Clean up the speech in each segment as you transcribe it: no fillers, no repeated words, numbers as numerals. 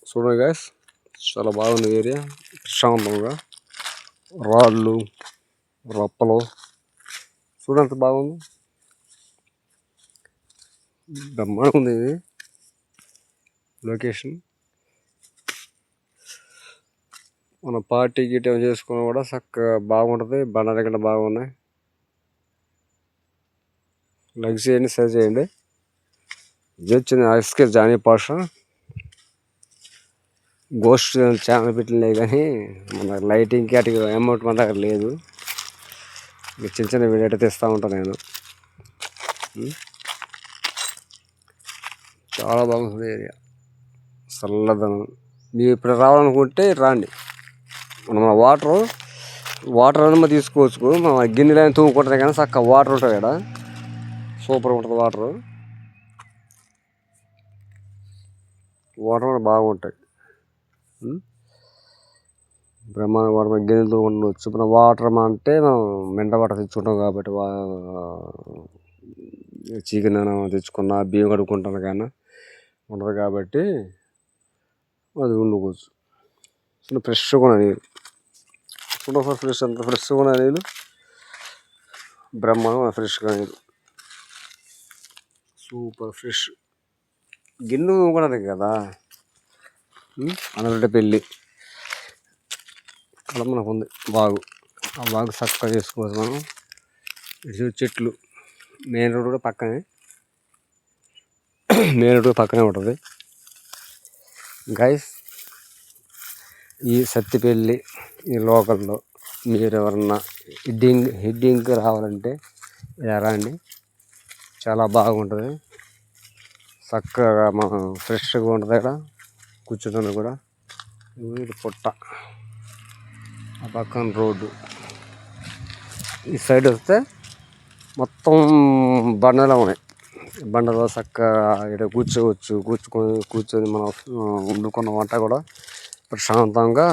చూడండి గాయస్, చాలా బాగుంది ఏరియా. ప్రశాంతంగా రాళ్ళు రప్పలు చూడంత బాగుంది. బ్రహ్మాండంగా ఉంది ఇది లొకేషన్. మన పార్టీ గిట్ చేసుకున్నా కూడా చక్కగా బాగుంటుంది. బండారు ఇక్కడ బాగున్నాయి. లైక్ చేయండి, షేర్ చేయండి. ఇది వచ్చింది SK Jani Pasha ghost channel పెట్టలే, కానీ మన లైటింగ్కి అటు అమౌంట్ మన దగ్గర లేదు. చిన్న చిన్న వీడియో అయితే తెస్తూ ఉంటాను నేను. చాలా బాగుంటుంది ఏరియా, చల్లదనం. మీరు ఇప్పుడు రావాలనుకుంటే రాండి. మన వాటర్ అనేది తీసుకోవచ్చు. మన గిన్నెలు అయినా తూముకుంటుంది, కానీ చక్కగా వాటర్ ఉంటుంది ఇక్కడ. సూపర్ ఉంటుంది వాటర్ కూడా బాగుంటాయి. బ్రహ్మాండ వాటర్ గిన్నెలు ఉండవచ్చు. మన వాటర్ అంటే మనం మినరల్ వాటర్ తెచ్చుకుంటాం కాబట్టి, చికెన్ తెచ్చుకున్నా బియ్యం కడుక్కుంటాను కానీ ఉంటుంది కాబట్టి అది వండుకోవచ్చు. ఫ్రెష్గా ఉన్న నీళ్ళు చూడ ఫ్రెష్, అంత ఫ్రెష్గా ఉన్న నీళ్ళు బ్రహ్మాండం. ఫ్రెష్గా నీళ్ళు సూపర్ ఫ్రెష్. గిన్నె కూడా కదా అనరెడ్డిపల్లి అలా మనకు ఉంది బాగు. ఆ బాగు చక్కగా చేసుకోవచ్చు మనం. ఇటు చెట్లు, మెయిన్ రోడ్ కూడా పక్కనే, ఉంటుంది. గైస్, ఈ సత్తిపల్లి ఈ లోకల్లో మీరు ఎవరన్నా హెడ్డింగ్కి రావాలంటే ఇలా రండి. చాలా బాగుంటుంది. చక్కగా మనం ఫ్రెష్గా ఉంటుంది. ఇక్కడ కూర్చుంటుంది కూడా. ఇది పుట్ట, ఆ పక్కన రోడ్డు. ఈ సైడ్ వస్తే మొత్తం బండలు ఉన్నాయి. బండలో చక్కగా ఇక్కడ కూర్చొని మనం వండుకున్న వంట కూడా ప్రశాంతంగా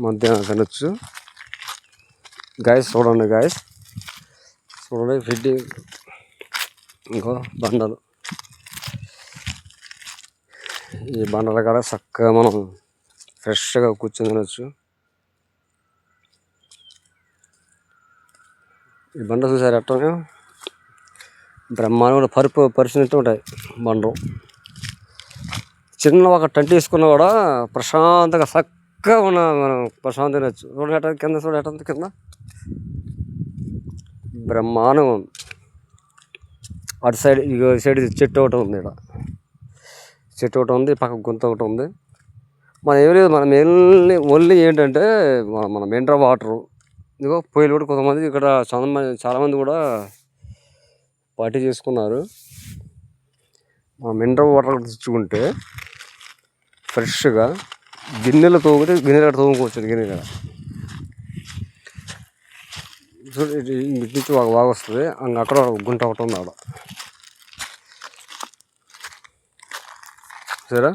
మధ్యాహ్నం తినొచ్చు. చూడండి ఫిట్టింగ్. ఇంకో బండలు, ఈ బండల కాడ చక్కగా మనం ఫ్రెష్గా కూర్చొని తినొచ్చు. ఈ బండ చూసారు ఎట్లా బ్రహ్మాండంగా పరిచినట్టు ఉంటాయి బండలు. చిన్న ఒక టెంట్ వేసుకున్నా కూడా ప్రశాంతంగా చక్కగా మనం ప్రశాంతంగా తినచ్చు. చూడండి కింద కింద బ్రహ్మాండంగా ఉంది. అటు సైడ్ సైడ్ చెట్టు ఒకటి ఉంది. ఇక్కడ చెట్టు ఒకటి ఉంది, పక్క గుంత ఒకటి ఉంది. మనం ఏం లేదు, మనం ఓన్లీ ఏంటంటే మన మినరల్ వాటరు. ఇదిగో పొయ్యిలు కూడా కొంతమంది ఇక్కడ చాలామంది కూడా పార్టీ చేసుకున్నారు. మినరల్ వాటర్ తెచ్చుకుంటే ఫ్రెష్గా గిన్నెలు తోముకోవచ్చు. గిన్నెలు నుంచి బాగా వస్తుంది. అక్కడ గుంట ఒకటి ఉంది. ఆడ సరే.